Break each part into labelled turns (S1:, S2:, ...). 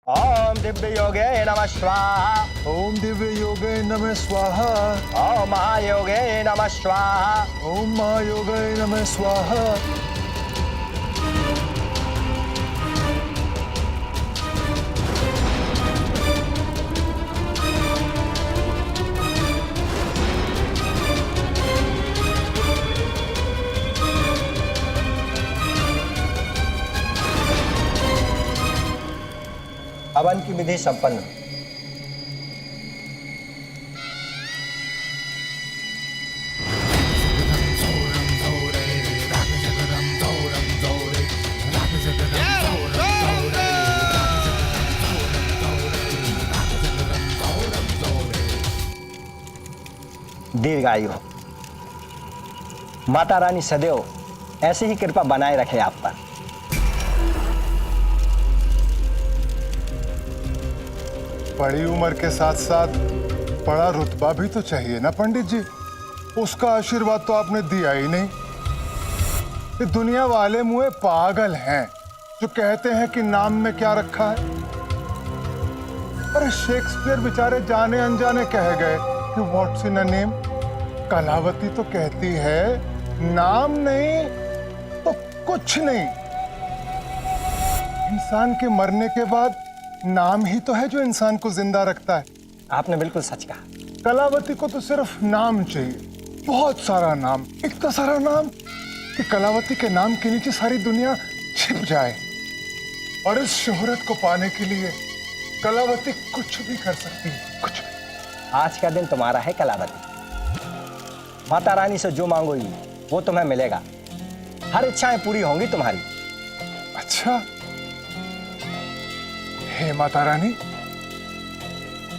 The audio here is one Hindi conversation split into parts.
S1: ओम दिव्य योगे नमः स्वाहा।
S2: ओम दिव्य योगे नमः स्वाहा।
S1: ओम महायोगे नमः स्वाहा।
S2: ओम महायोगे नमः स्वाहा।
S1: हवन की विधि संपन्न। दीर्घायु हो। माता रानी सदैव ऐसी ही कृपा बनाए रखे आप पर।
S2: बड़ी उम्र के साथ साथ बड़ा रुतबा भी तो चाहिए ना पंडित जी। उसका आशीर्वाद तो आपने दिया ही नहीं। ये दुनिया वाले मुझे पागल हैं जो कहते हैं कि नाम में क्या रखा है। अरे शेक्सपियर बेचारे जाने अनजाने कह गए कि what's in a name. Kalavati तो कहती है नाम नहीं तो कुछ नहीं। इंसान के मरने के बाद नाम ही तो है जो इंसान को जिंदा रखता है।
S1: आपने बिल्कुल सच कहा।
S2: कलावती को तो सिर्फ नाम चाहिए, बहुत सारा नाम, इतना सारा नाम कि कलावती के नाम के नीचे सारी दुनिया छिप जाए। और इस शोहरत को पाने के लिए कलावती कुछ भी कर सकती है, कुछ भी।
S1: आज का दिन तुम्हारा है कलावती। माता रानी से जो मांगोगी वो तुम्हें मिलेगा। हर इच्छाएं पूरी होंगी तुम्हारी।
S2: अच्छा, हे माता रानी,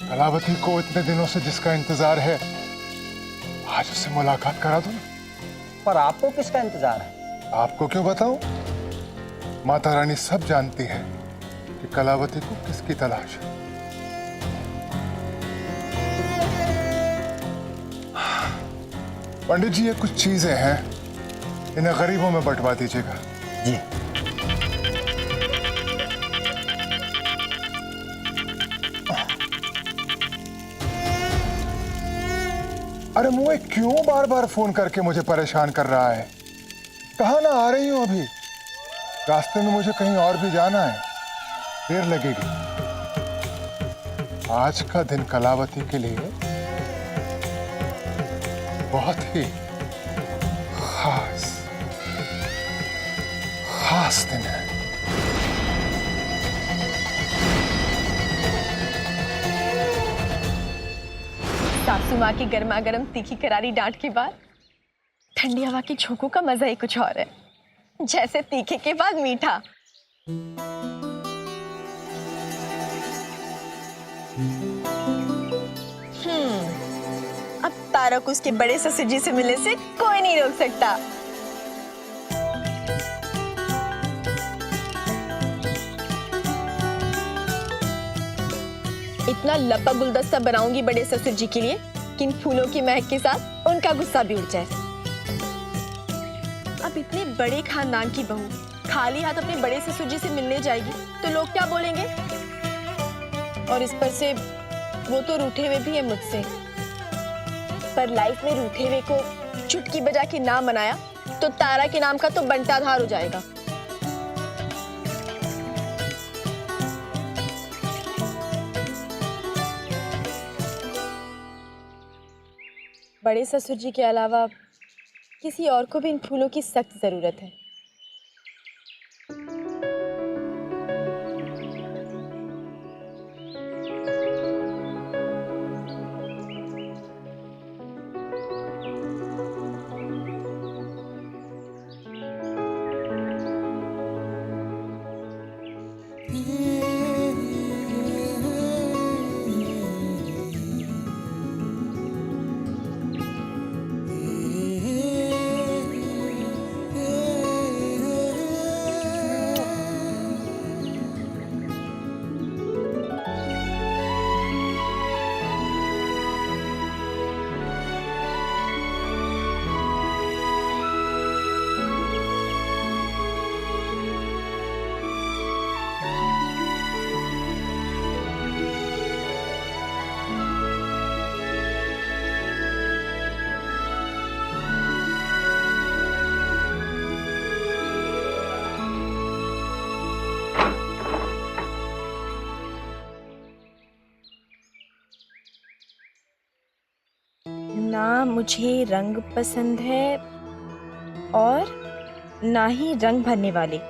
S2: कलावती को इतने दिनों से जिसका इंतजार है, आज उससे मुलाकात करा दो ना।
S1: पर आपको किसका इंतजार है?
S2: आपको क्यों बताऊं? माता रानी सब जानती है कि कलावती को किसकी तलाश है। पंडित जी, ये कुछ चीजें हैं, इन्हें गरीबों में बंटवा दीजिएगा।
S1: जी।
S2: अरे मुझे क्यों बार बार फोन करके मुझे परेशान कर रहा है? कहाँ ना आ रही हूं अभी। रास्ते में मुझे कहीं और भी जाना है, देर लगेगी। आज का दिन कलावती के लिए बहुत ही खास दिन है।
S3: सासू माँ की गर्मा गर्म तीखी करारी डांट के बाद ठंडी हवा की झोंकों का मजा ही कुछ और है। जैसे तीखे के बाद मीठा। अब तारक उसके बड़े ससुर जी से मिलने से कोई नहीं रोक सकता। इतना लपा गुलदस्ता बनाऊंगी बड़े ससुर जी के लिए कि इन फूलों की महक के साथ उनका गुस्सा भी उड़ जाए। अब इतने बड़े खानदान की बहू खाली हाथ अपने बड़े ससुर जी से मिलने जाएगी तो लोग क्या बोलेंगे? और इस पर से वो तो रूठे हुए भी है मुझसे। पर लाइफ में रूठे हुए को चुटकी बजा के ना मनाया तो तारा के नाम का तो बंटाधार हो जाएगा। बड़े ससुर जी के अलावा किसी और को भी इन फूलों की सख्त जरूरत है। ना मुझे रंग पसंद है और ना ही रंग भरने वाले।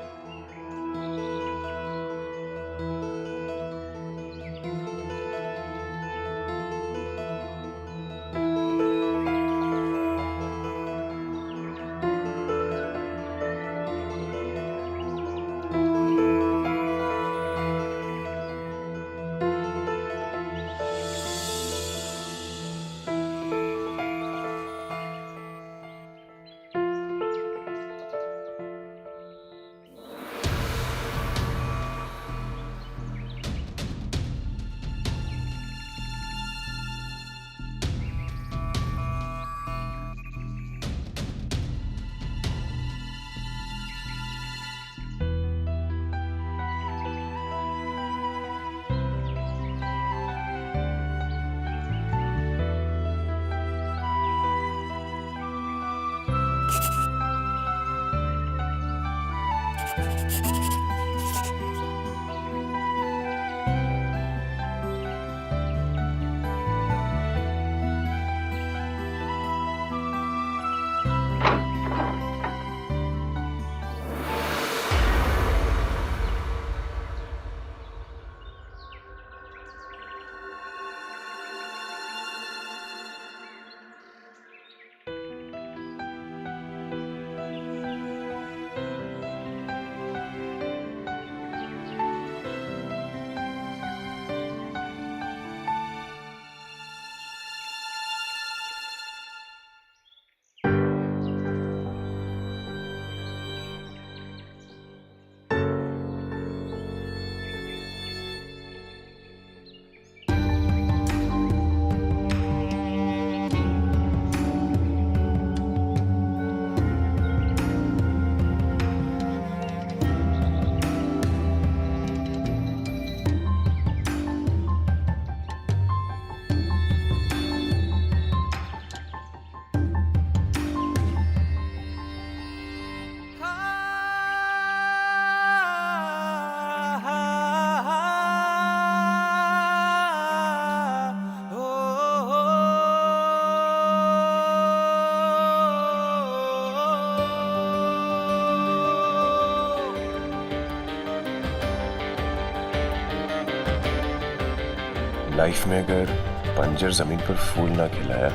S4: लाइफ में अगर बंजर जमीन पर फूल ना खिलाया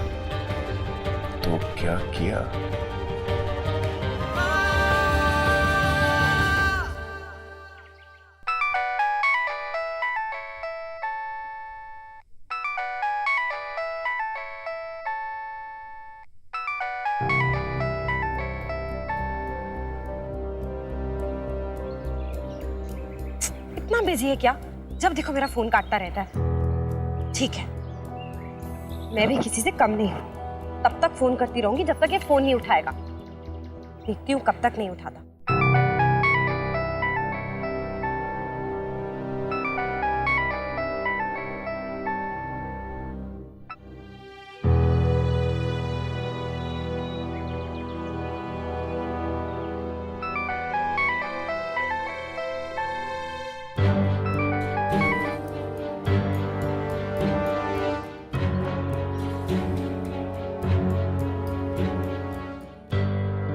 S4: तो क्या किया?
S5: इतना बिजी है क्या? जब देखो मेरा फोन काटता रहता है। ठीक है, मैं भी किसी से कम नहीं हूं। तब तक फोन करती रहूंगी जब तक ये फोन नहीं उठाएगा। देखती हूँ कब तक नहीं उठाता।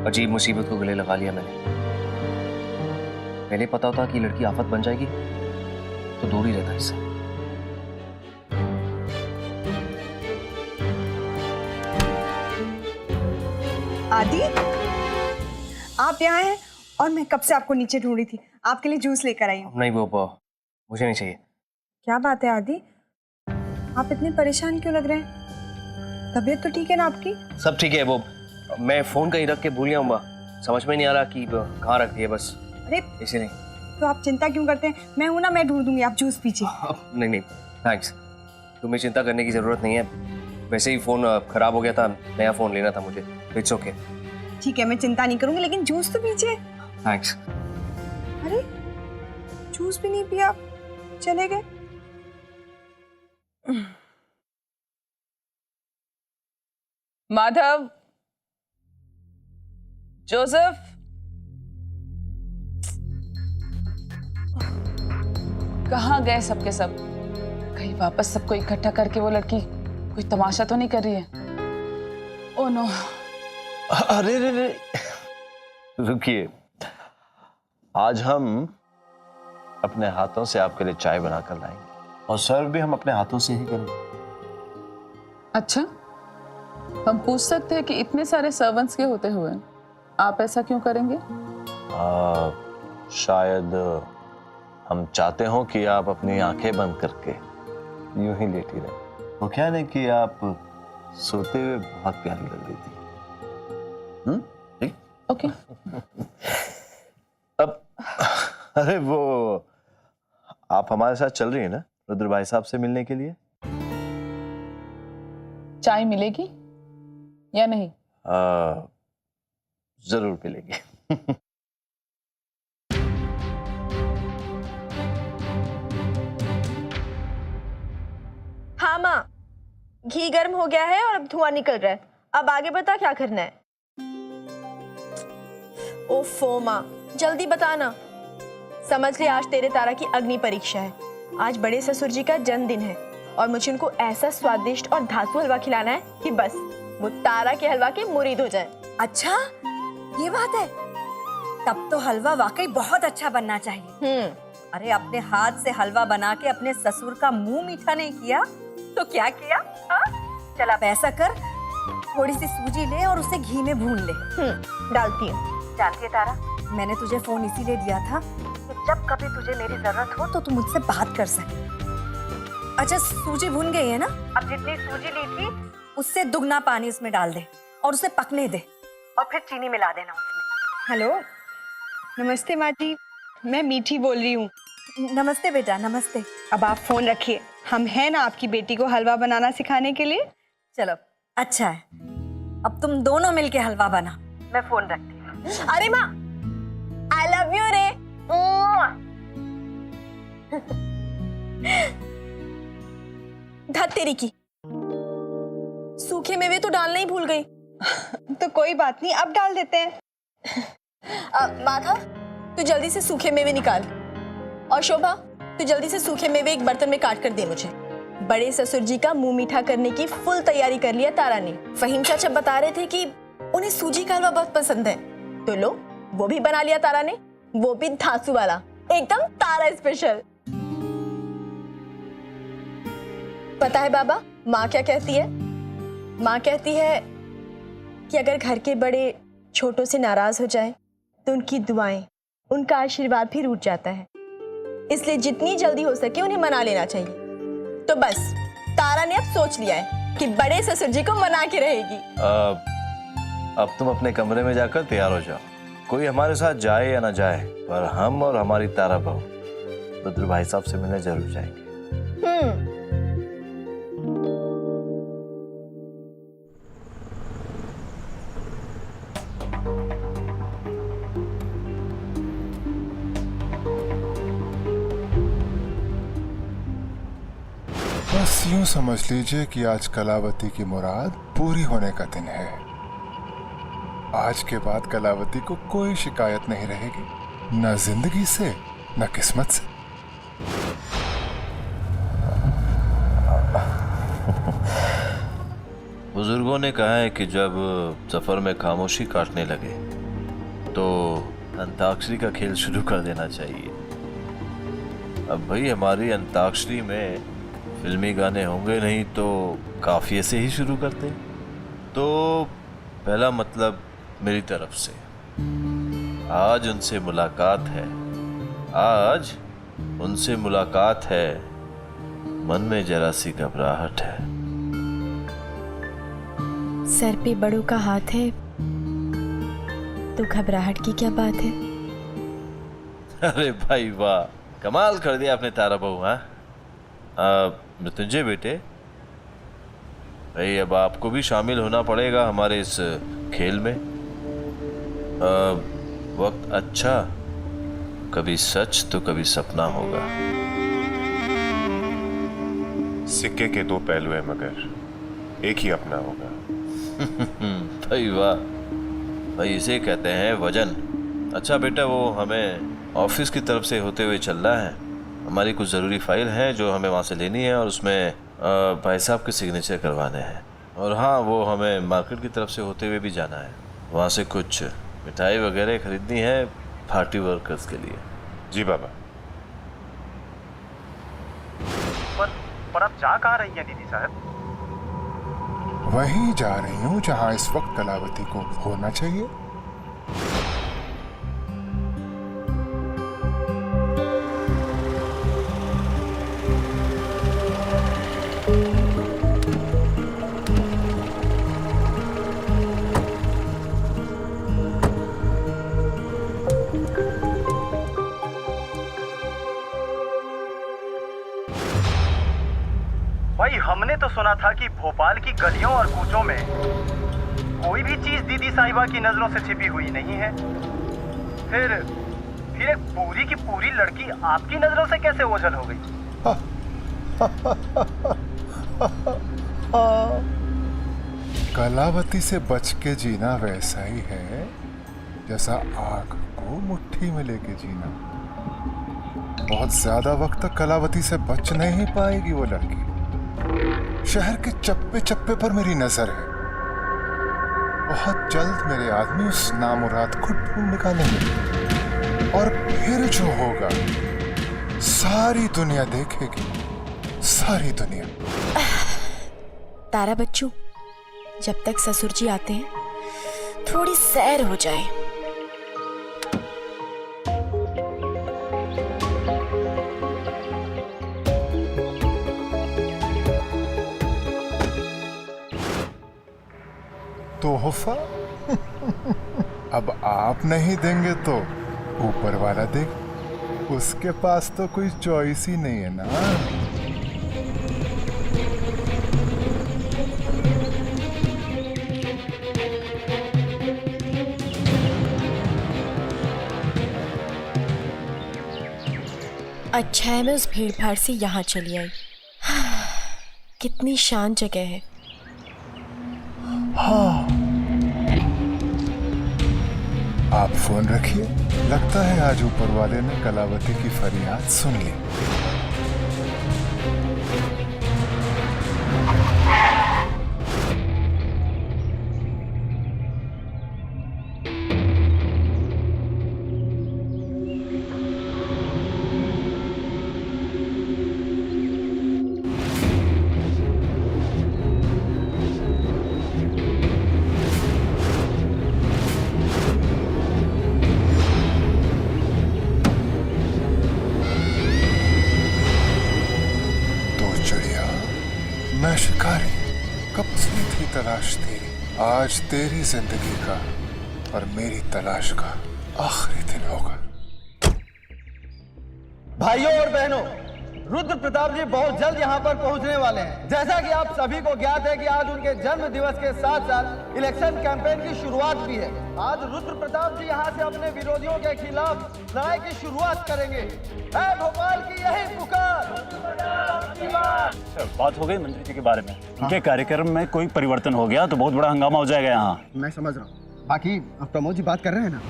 S6: अजीब मुसीबत को गले लगा लिया मैंने। पहले पता होता कि लड़की आफत बन जाएगी तो दूर ही रहता इससे।
S7: आदि, आप यहाँ हैं और मैं कब से आपको नीचे ढूंढी थी। आपके लिए जूस लेकर आई हूँ।
S6: नहीं वो मुझे नहीं चाहिए।
S7: क्या बात है आदि, आप इतने परेशान क्यों लग रहे हैं? तबीयत तो ठीक है ना आपकी?
S6: सब ठीक है। वो मैं फोन कहीं रख के भूल गया हूँ। समझ में नहीं आ रहा कि कहाँ रख दिया बस
S7: अरे
S6: इसीलिए।
S7: तो आप चिंता क्यों करते हैं? मैं हूं ना, मैं ढूंढ दूंगी। आप जूस पीजिए।
S6: नहीं नहीं थैंक्स, तुम्हें चिंता करने की जरूरत नहीं है। वैसे ही फोन खराब हो गया था, नया फोन लेना था मुझे। It's okay.
S7: ठीक है, मैं चिंता नहीं करूंगी, लेकिन जूस तो पीजिए।
S6: थैंक्स।
S7: अरे जूस भी नहीं पिया, चले गए।
S8: माधव, जोसेफ, कहाँ गए सबके सब? कहीं वापस सबको इकट्ठा करके वो लड़की कोई तमाशा तो नहीं कर रही है? Oh no.
S9: अरे रे रे, रुकिए, आज हम अपने हाथों से आपके लिए चाय बनाकर लाएंगे और सर्व भी हम अपने हाथों से ही करेंगे।
S8: अच्छा, हम पूछ सकते हैं कि इतने सारे सर्वेंट्स के होते हुए आप ऐसा क्यों करेंगे?
S9: शायद हम चाहते हो कि आप अपनी आंखें बंद करके यूं ही लेटी रहे। वो क्या नहीं कि आप सोते हुए बहुत प्यारी लग रही थी। ठीक?
S8: ओके।
S9: अब अरे वो आप हमारे साथ चल रही है ना रुद्र भाई साहब से मिलने के लिए?
S8: चाय मिलेगी या नहीं?
S9: जरूर मिलेगी।
S3: हाँ माँ, घी गर्म हो गया है और अब धुआं निकल रहा है। अब आगे बता क्या करना है। ओफो माँ, जल्दी बताना। समझ ले, आज तेरे तारा की अग्नि परीक्षा है। आज बड़े ससुर जी का जन्मदिन है और मुझे उनको ऐसा स्वादिष्ट और धांसू हलवा खिलाना है कि बस वो तारा के हलवा के मुरीद हो जाए।
S7: अच्छा, ये बात है। तब तो हलवा वाकई बहुत अच्छा बनना चाहिए। अरे अपने हाथ से हलवा बना के अपने ससुर का मुंह मीठा नहीं किया तो क्या किया? चल अब ऐसा कर, थोड़ी सी सूजी ले और उसे घी में भून ले।
S3: डालती हूँ।
S7: जानती है तारा, मैंने तुझे फोन इसीलिए दिया था कि जब कभी तुझे मेरी जरूरत हो तो तू मुझसे बात कर सके। अच्छा, सूजी भून गई है ना? अब जितनी सूजी ली थी उससे दुगना पानी उसमें डाल दे और उसे पकने दे और फिर चीनी मिला देना उसमें।
S10: हेलो, नमस्ते माँ जी, मैं मीठी बोल रही हूँ।
S7: नमस्ते बेटा, नमस्ते।
S10: अब आप फोन रखिए, हम हैं ना आपकी बेटी को हलवा बनाना सिखाने के लिए।
S7: चलो अच्छा है, अब तुम दोनों मिलके हलवा बना, मैं फोन रखती हूँ।
S3: अरे माँ, आई लव यू रे। धत तेरी की, सूखे मेवे तो डालना ही भूल गई।
S10: तो कोई बात नहीं, अब डाल देते हैं।
S3: माधा, तू जल्दी से सूखे मेवे निकाल और शोभा तू जल्दी से सूखे मेवे एक बर्तन में काट कर दे मुझे। बड़े ससुर जी का मुंह मीठा करने की फुल तैयारी कर लिया तारा ने। फहीम चाचा बता रहे थे कि उन्हें सूजी का हलवा बहुत पसंद है, तो लो वो भी बना लिया तारा ने, वो भी धांसू वाला, एकदम तारा स्पेशल। पता है बाबा, माँ क्या कहती है? माँ कहती है कि अगर घर के बड़े छोटों से नाराज हो जाए तो उनकी दुआएं, उनका आशीर्वाद भी रूठ जाता है। इसलिए जितनी जल्दी हो सके उन्हें मना लेना चाहिए। तो बस तारा ने अब सोच लिया है कि बड़े ससुर जी को मना के रहेगी।
S9: अब तुम अपने कमरे में जाकर तैयार हो जाओ। कोई हमारे साथ जाए या ना जाए, पर हम और हमारी तारा बहू रुद्र भाई साहब से मिलने जरूर जाएंगे।
S2: बस यूं समझ लीजिए कि आज कलावती की मुराद पूरी होने का दिन है। आज के बाद कलावती को कोई शिकायत नहीं रहेगी, न जिंदगी से न किस्मत से।
S9: बुजुर्गों ने कहा है कि जब सफर में खामोशी काटने लगे तो अंताक्षरी का खेल शुरू कर देना चाहिए। अब भाई हमारी अंताक्षरी में फिल्मी गाने होंगे नहीं तो काफिये से ही शुरू करते। तो पहला मतलब मेरी तरफ से, आज उनसे मुलाकात है, आज उनसे मुलाकात है, मन में जरा सी घबराहट है।
S3: सर पे बड़ों का हाथ है तो घबराहट की क्या बात है?
S9: अरे भाई वाह, कमाल कर दिया आपने तारा बहू। हाँ मृत्युंजय बेटे, भाई अब आपको भी शामिल होना पड़ेगा हमारे इस खेल में। वक्त अच्छा, कभी सच तो कभी सपना होगा।
S4: सिक्के के दो पहलू है मगर एक ही अपना होगा।
S9: भाई वाह, भाई इसे कहते हैं वजन। अच्छा बेटा, वो हमें ऑफिस की तरफ से होते हुए चलना है। हमारी कुछ ज़रूरी फाइल है जो हमें वहाँ से लेनी है और उसमें भाई साहब के सिग्नेचर करवाने हैं। और हाँ, वो हमें मार्केट की तरफ से होते हुए भी जाना है। वहाँ से कुछ मिठाई वगैरह खरीदनी है पार्टी वर्कर्स के लिए।
S4: जी बाबा।
S11: पर आप जा कहाँ रही हैं दीदी साहब?
S2: वहीं जा रही हूँ जहाँ इस वक्त कलावती को होना चाहिए।
S11: भाई हमने तो सुना था कि भोपाल की गलियों और कूचों में कोई भी चीज दीदी साहिबा की नजरों से छिपी हुई नहीं है। फिर एक पूरी की पूरी लड़की आपकी नजरों से कैसे ओझल हो गई?
S2: कलावती से बच के जीना वैसा ही है जैसा आग को मुट्ठी में लेके जीना। बहुत ज्यादा वक्त तक कलावती से बच नहीं पाएगी वो लड़की। शहर के चप्पे चप्पे पर मेरी नजर है। बहुत जल्द मेरे आदमी उस नामुराद को ढूंढ निकालेंगे और फिर जो होगा सारी दुनिया देखेगी, सारी दुनिया।
S3: तारा बच्चू, जब तक ससुर जी आते हैं थोड़ी सैर हो जाए।
S2: तोहफा अब आप नहीं देंगे तो ऊपर वाला दे। उसके पास तो कोई चॉइस ही नहीं है ना।
S3: अच्छा है मैं उस भीड़ भाड़ से यहाँ चली आई। कितनी शांत जगह है।
S2: हाँ, आप फोन रखिए। लगता है आज ऊपर वाले ने कलावती की फरियाद सुन ली। मैं शिकारी, कब से थी तलाश तेरी। आज तेरी जिंदगी का और मेरी तलाश का आखिरी दिन होगा।
S12: भाइयों और बहनों, रुद्र प्रताप जी बहुत जल्द यहाँ पर पहुँचने वाले हैं। जैसा कि आप सभी को ज्ञात है कि आज उनके जन्म दिवस के साथ साथ इलेक्शन कैंपेन की शुरुआत भी है। आज रुद्र प्रताप जी यहाँ से अपने विरोधियों के खिलाफ लड़ाई की शुरुआत करेंगे। है भोपाल की यही पुकार।
S13: बात हो गई मंत्री जी के बारे में। उनके कार्यक्रम में कोई परिवर्तन हो गया तो बहुत बड़ा हंगामा हो जाएगा यहाँ।
S12: मैं समझ रहा हूँ, बाकी अब प्रमोद जी बात कर रहे हैं ना।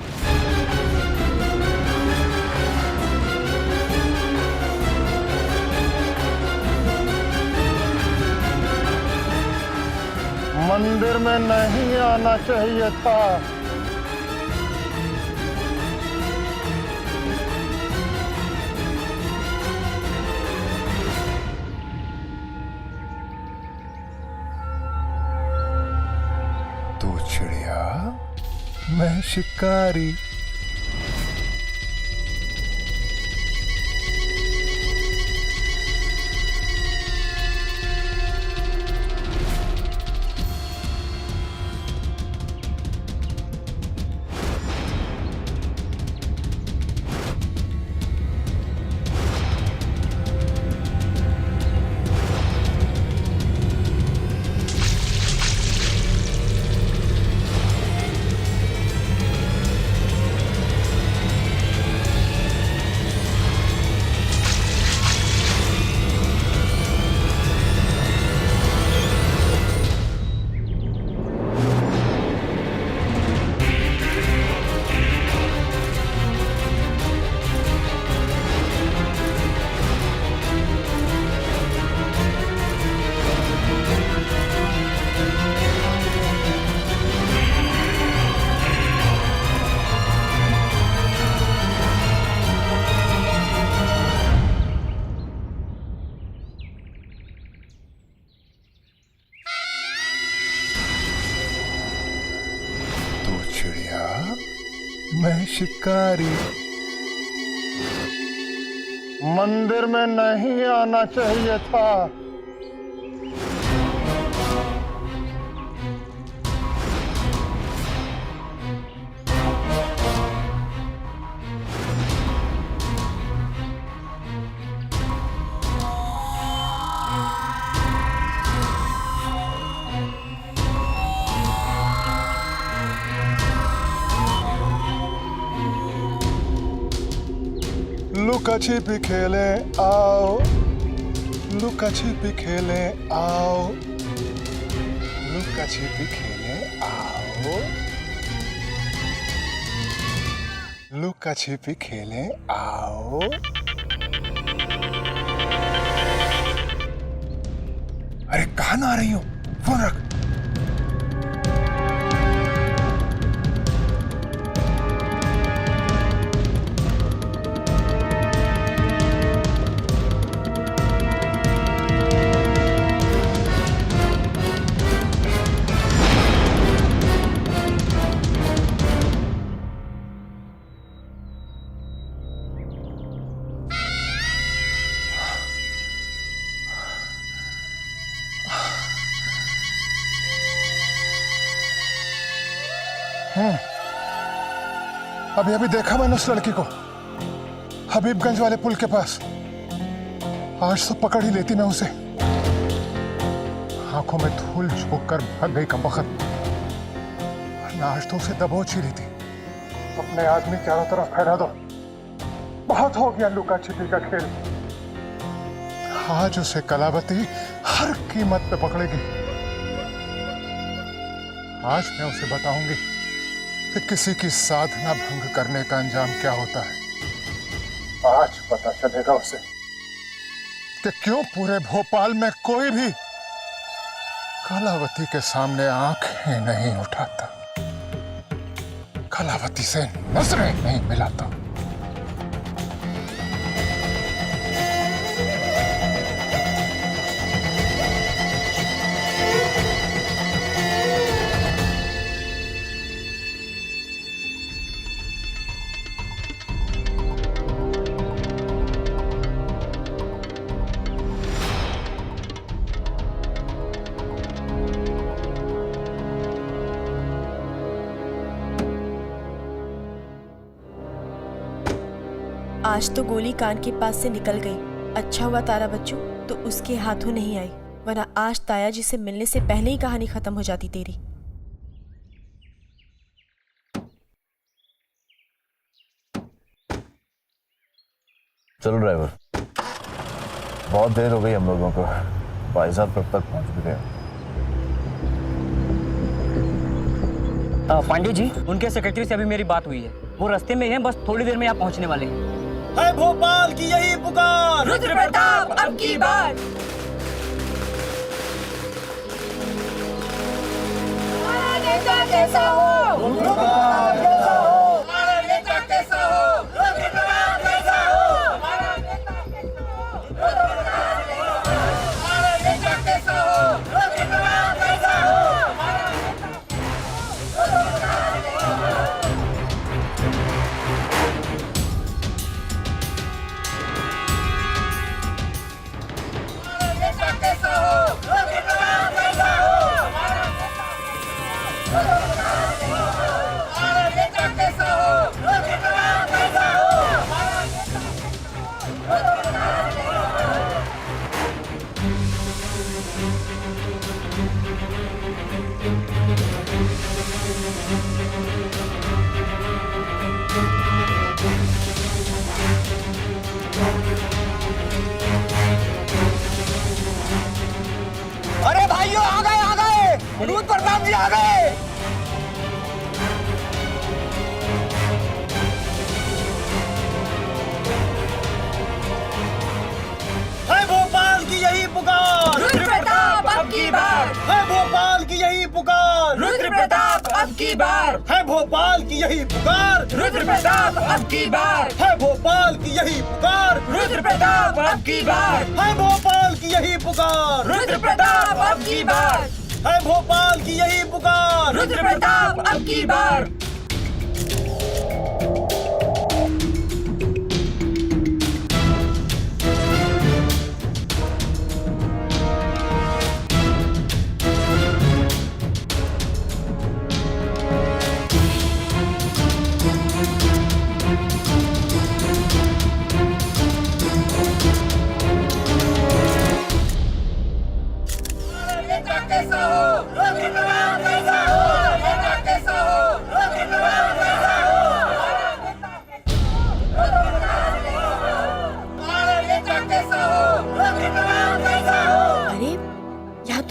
S2: मंदिर में नहीं आना चाहिए था। तू चिड़िया, मैं शिकारी। मैं शिकारी। मंदिर में नहीं आना चाहिए था। लुका छिपी खेले आओ, लुका छिपी खेले आओ, लुका छिपी खेले आओ, लुका छिपी खेले आओ। अरे कहाँ ना आ रही हो? फोन रख। अभी अभी देखा मैंने उस लड़की को हबीबगंज वाले पुल के पास। आज तो पकड़ ही लेती मैं उसे। आंखों में धूल झोंक कर भाग गई कमबख्त। आज तो उसे दबोच ही रही थी। अपने आदमी चारों तरफ फैला दो। बहुत हो गया लुका छिपी का खेल। आज उसे कलावती हर कीमत पे पकड़ेगी। आज मैं उसे बताऊंगी कि किसी की साधना भंग करने का अंजाम क्या होता है। आज पता चलेगा उसे कि क्यों पूरे भोपाल में कोई भी कलावती के सामने आंखें नहीं उठाता, कलावती से नजरें नहीं मिलाता।
S3: आज तो गोली कान के पास से निकल गई। अच्छा हुआ तारा बच्चू तो उसके हाथों नहीं आई, वरना आज ताया जी से मिलने से पहले ही कहानी खत्म हो जाती तेरी।
S9: चलो ड्राइवर, बहुत देर हो गई हम लोगों को। भाई साहब कब तक पहुंच भी गए?
S14: पांडे जी, उनके सेक्रेटरी से अभी मेरी बात हुई है। वो रास्ते में हैं, बस थोड़ी देर में यहाँ पहुँचने वाले हैं।
S12: है भोपाल की यही पुकार,
S3: रुद्र प्रताप अब की बार। हमारा नेता कैसा हो? रुद्र प्रताप कैसा हो? हमारा नेता कैसा हो? रुद्र प्रताप कैसा हो? हमारा नेता कैसा हो? रुद्र प्रताप कैसा हो? हमारा नेता कैसा हो? रुद्र प्रताप कैसा हो? हमारा नेता रुद्र प्रताप कैसा हो?
S12: अरे भाइयों आ गए, रुद्र प्रताप जी आ गए। है भोपाल की यही पुकार,
S3: रुद्र प्रताप अब की बार।
S12: है भोपाल की यही पुकार,
S3: रुद्र प्रताप अब की बार।
S12: है भोपाल की यही पुकार,
S3: रुद्र प्रताप अब की बार।
S12: है भोपाल की यही पुकार,
S3: रुद्र प्रताप अब की बार।
S12: है भोपाल की यही पुकार,
S3: रुद्र प्रताप अब की बार।
S12: है भोपाल की यही पुकार,
S3: रुद्र प्रताप अब की बार।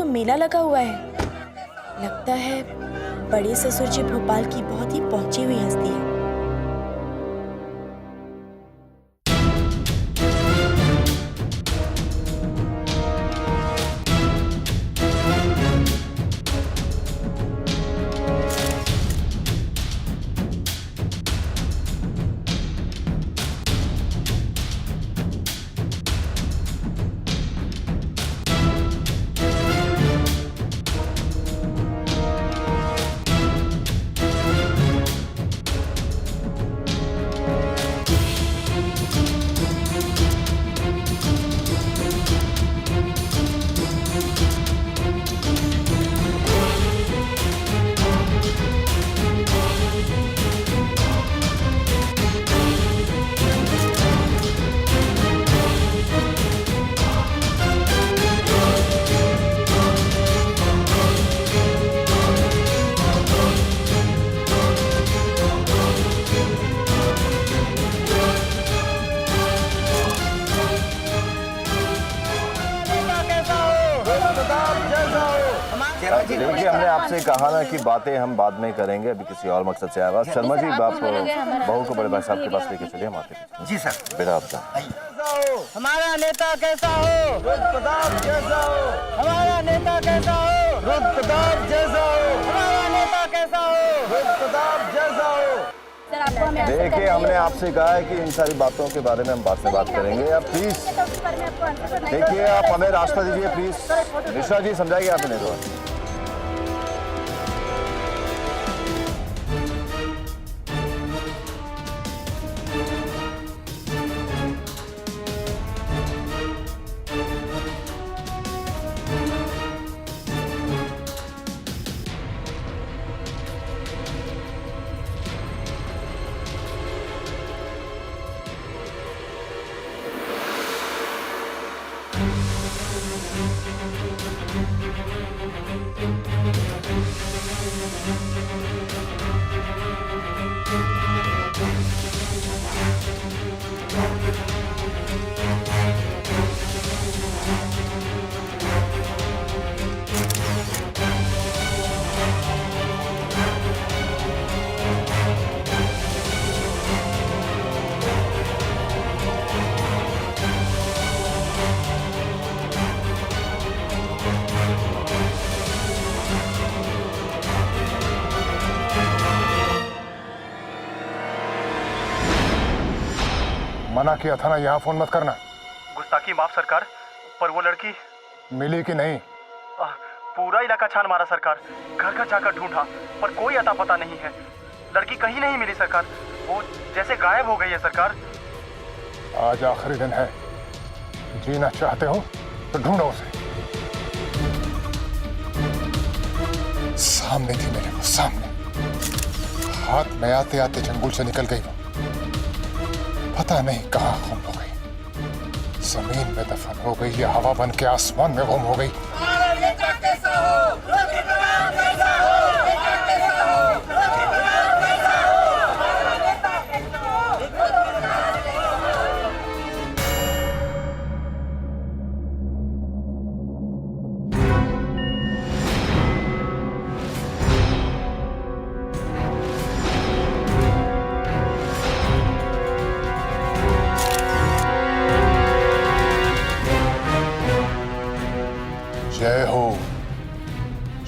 S3: मेला लगा हुआ है। लगता है बड़े ससुर जी भोपाल की बहुत ही पहुंची हुई हस्ती है।
S9: देखिए, हमने आपसे कहा ना कि बातें हम बाद में करेंगे, अभी किसी और मकसद से आया हुआ। शर्मा जी, आप बहू को बड़े भाई साहब के पास लेके चलिए, हम आते हैं।
S12: जी सर।
S9: बेटा आपका
S12: हमारा नेता कैसा हो, रुद्र प्रताप जैसा हो। हमारा नेता कैसा हो, रुद्र प्रताप जैसा हो। हमारा नेता कैसा हो, रुद्र प्रताप जैसा हो।
S9: देखिए, हमने आपसे कहा है कि इन सारी बातों के बारे में हम बाद में बात करेंगे। आप प्लीज देखिए, आप हमें रास्ता दीजिए प्लीज। मिश्रा जी समझाइए आप इन्हें। तो
S2: मना किया था ना, यहाँ फोन मत करना।
S11: गुस्ताखी माफ सरकार, पर वो लड़की
S2: मिली कि नहीं?
S11: पूरा इलाका छान मारा सरकार, घर घर जाकर ढूंढा, पर कोई अता पता नहीं है। लड़की कहीं नहीं मिली सरकार, वो जैसे गायब हो गई है सरकार।
S2: आज आखिरी दिन है, जीना चाहते हो तो ढूंढो उसे। सामने थी मेरे को, सामने। हाथ में आते आते जंगल से निकल गई वो। पता नहीं कहाँ गुम हो गई, जमीन में दफन हो गई या हवा बन के आसमान में गुम हो गई। जय हो,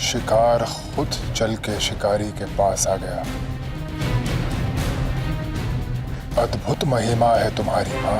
S2: शिकार खुद चल के शिकारी के पास आ गया। अद्भुत महिमा है तुम्हारी मां।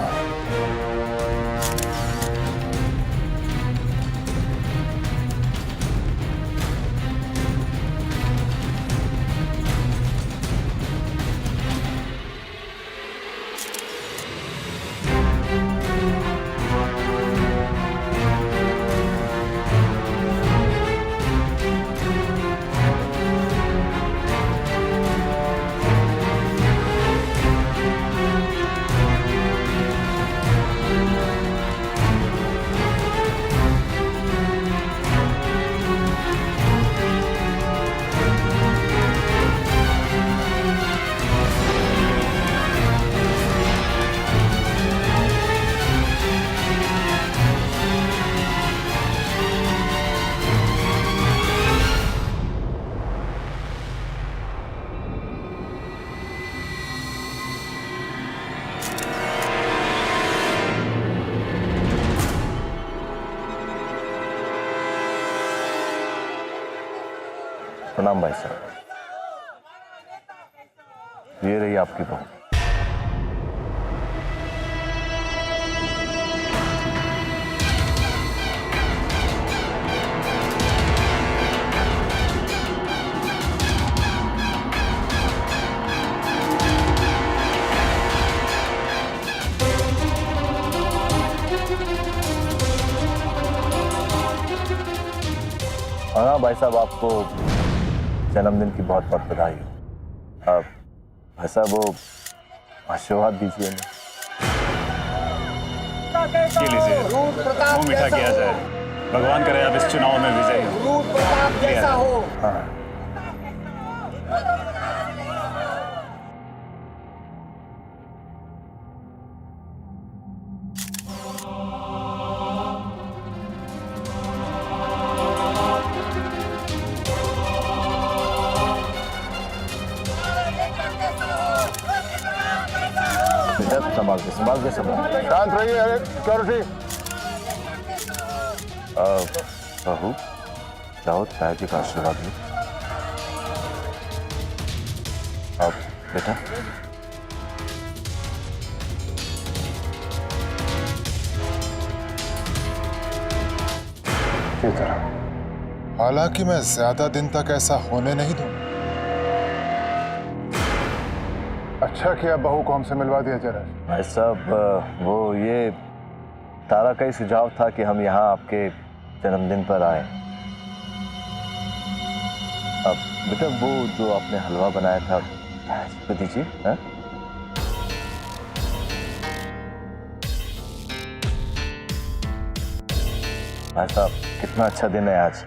S9: प्रणाम भाई साहब। ये रही आपकी बहू। हाँ भाई साहब, आपको जन्मदिन की बहुत बहुत बधाई हो। आप भाई साहब वो आशीर्वाद दीजिए इन्हें।
S13: ये लीजिए, मुंह मीठा किया जाए। भगवान करे आप इस चुनाव में विजयी हो।
S9: हाँ। संभाल के संभाल के संभाल।
S2: शांत रहिए। अरे सिक्योरिटी।
S9: बहू जाओ, ताया का आशीर्वाद लो। अब बेटा
S2: की तरह। हालांकि मैं ज्यादा दिन तक ऐसा होने नहीं दूंगा। अच्छा किया बहू को हमसे मिलवा दिया जरा।
S9: भाई साहब वो ये तारा का ही सुझाव था कि हम यहाँ आपके जन्मदिन पर आए। अब बेटा वो जो आपने हलवा बनाया था इसको दीजिए। हाँ? भाई साहब कितना अच्छा दिन है आज।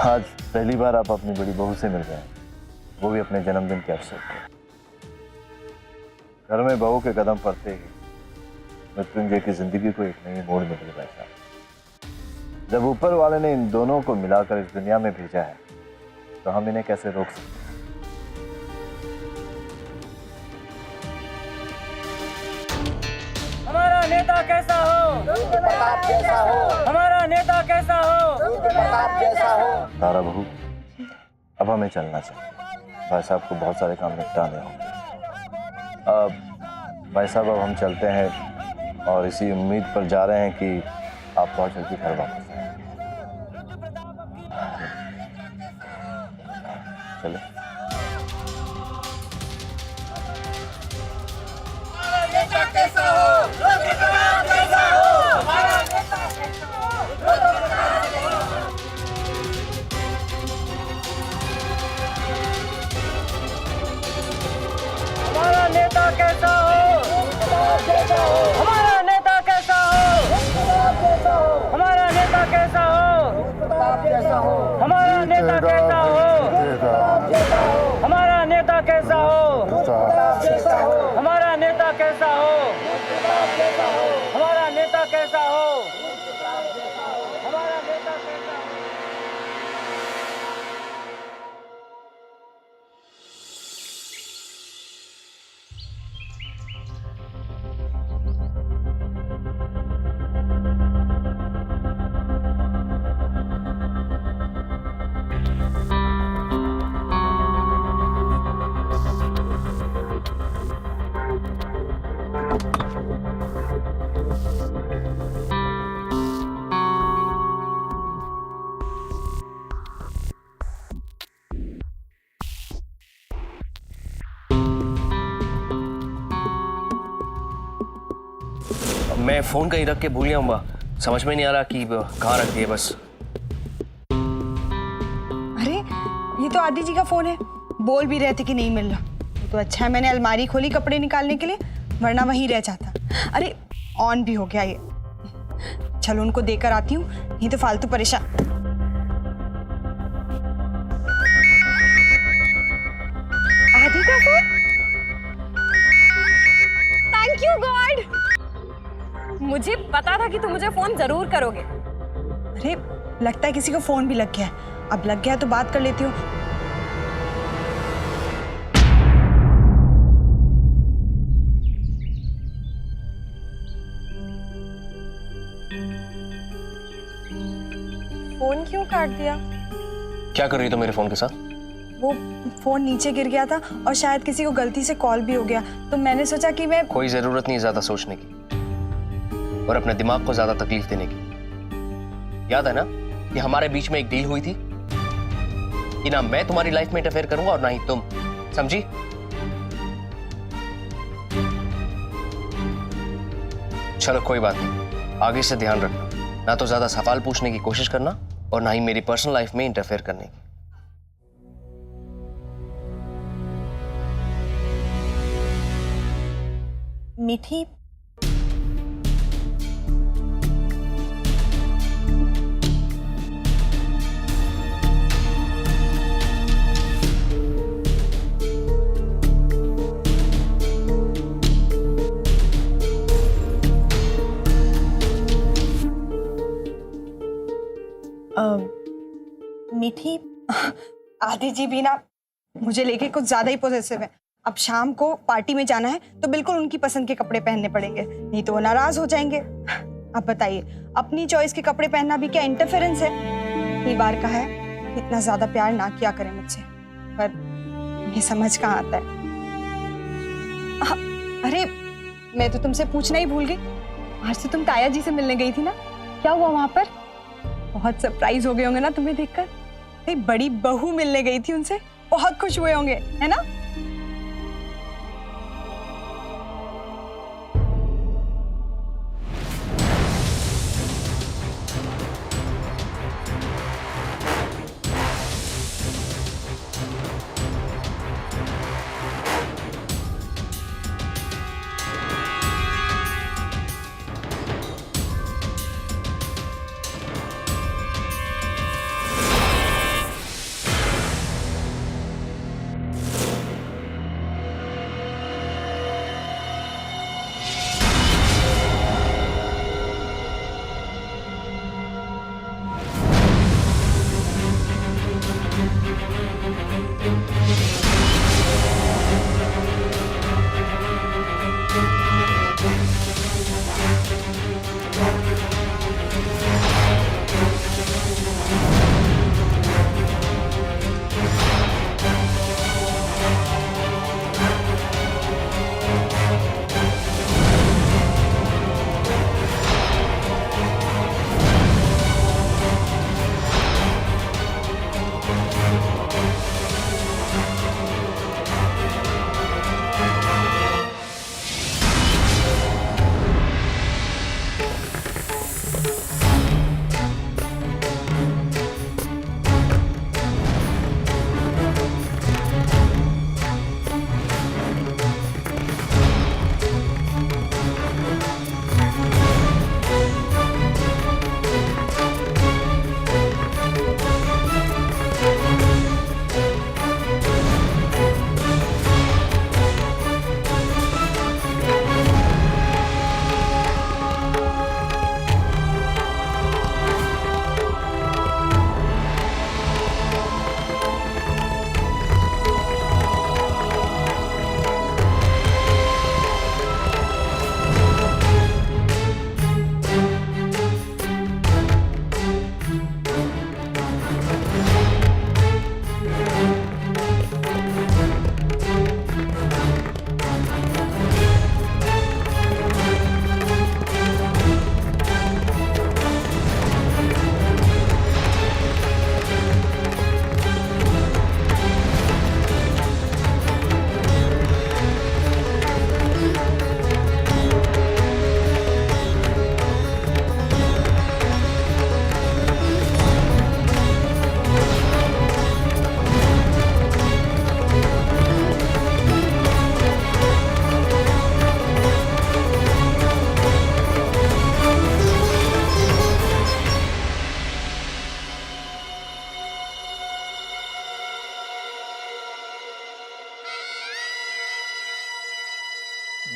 S9: आज पहली बार आप अपनी बड़ी बहू से मिल रहे हैं, वो भी अपने जन्मदिन के अवसर पर। घर में बहू के कदम पड़ते ही मृत्युंजय की जिंदगी को एक नई मोड़ मिली। भाई साहब जब ऊपर वाले ने इन दोनों को मिलाकर इस दुनिया में भेजा है तो हम इन्हें कैसे रोक सकते हैं।
S14: हमारा नेता कैसा हो,
S12: प्रताप जैसा हो।
S14: हमारा नेता कैसा हो,
S12: प्रताप जैसा हो।
S9: तारा बहू अब हमें चलना चाहिए। भाई साहब को बहुत सारे काम निपटाने होंगे। भाई साहब अब हम चलते हैं और इसी उम्मीद पर जा रहे हैं कि आप बहुत जल्दी घर वापस आए। चलो
S14: हमारा नेता कैसा हो, हमारा नेता कैसा हो, हमारा नेता कैसा हो, हमारा नेता कैसा हो, हमारा नेता कैसा हो, हमारा नेता कैसा हो, हमारा नेता कैसा हो, हमारा नेता कैसा हो।
S6: मैं फोन कहीं रख के भूल गया हूँ, समझ में नहीं आ रहा कि कहाँ रख दिए। बस
S10: अरे ये तो आदि जी का फोन है, बोल भी रहे थे कि नहीं मिल रहा। तो अच्छा है मैंने अलमारी खोली कपड़े निकालने के लिए, वरना वहीं रह जाता। अरे ऑन भी हो गया ये। चलो उनको देकर आती हूँ, नहीं तो फालतू परेशान। आदि का फोन।
S5: थैंक यू गॉड, मुझे पता था कि तुम मुझे फोन जरूर करोगे।
S10: अरे लगता है किसी को फोन भी लग गया है। अब लग गया तो बात कर लेती हूँ।
S3: फोन क्यों काट दिया?
S6: क्या कर रही तो मेरे फोन के साथ?
S10: वो फोन नीचे गिर गया था और शायद किसी को गलती से कॉल भी हो गया, तो मैंने सोचा कि मैं...
S6: कोई जरूरत नहीं ज्यादा सोचने की और अपने दिमाग को ज्यादा तकलीफ देने की। याद है ना कि हमारे बीच में एक डील हुई थी कि ना मैं तुम्हारी लाइफ में इंटरफेयर करूंगा और ना ही तुम, समझी? चलो कोई बात नहीं, आगे से ध्यान रखना, ना तो ज्यादा सवाल पूछने की कोशिश करना और ना ही मेरी पर्सनल लाइफ में इंटरफेयर करने की।
S3: मीठी, मीठी,
S10: आदि जी भी ना मुझे लेके कुछ ज्यादा ही पॉजिटिव है। अब शाम को पार्टी में जाना है तो बिल्कुल उनकी पसंद के कपड़े पहनने पड़ेंगे, नहीं तो वो नाराज हो जाएंगे। अब बताइए, अपनी चॉइस के कपड़े पहनना भी क्या इंटरफेरेंस है? कई बार कहा है इतना ज्यादा प्यार ना किया करें मुझसे, पर ये समझ कहाँ आता है। अरे मैं तो तुमसे पूछना ही भूल गई, आज से तुम ताया जी से मिलने गई थी ना, क्या हुआ वहां पर? बहुत सरप्राइज हो गए होंगे ना तुम्हें देखकर। एक बड़ी बहू मिलने गई थी उनसे, बहुत खुश हुए होंगे, है ना?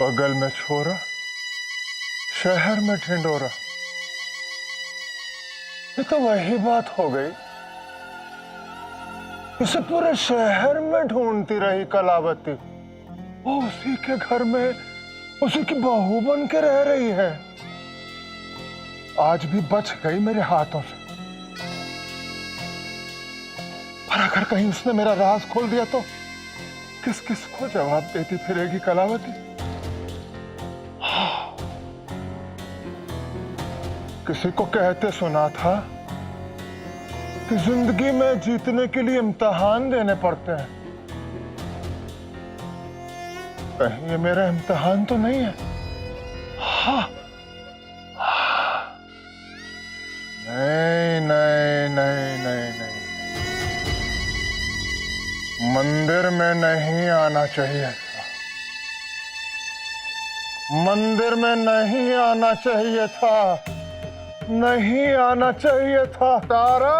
S2: बगल में छोरा, शहर में ढिंडोरा। ये तो वही बात हो गई, इसे पूरे शहर में ढूंढती रही कलावती, वो उसी के घर में उसी की बहू बन के रह रही है। आज भी बच गई मेरे हाथों से। अगर कहीं उसने मेरा राज खोल दिया तो किस किस को जवाब देती फिरेगी कलावती? किसी को कहते सुना था कि जिंदगी में जीतने के लिए इम्तिहान देने पड़ते हैं। कहीं ये मेरा इम्तिहान तो नहीं है? हाँ, नहीं नहीं नहीं नहीं नहीं, मंदिर में नहीं आना चाहिए था, मंदिर में नहीं आना चाहिए था, नहीं आना चाहिए था। तारा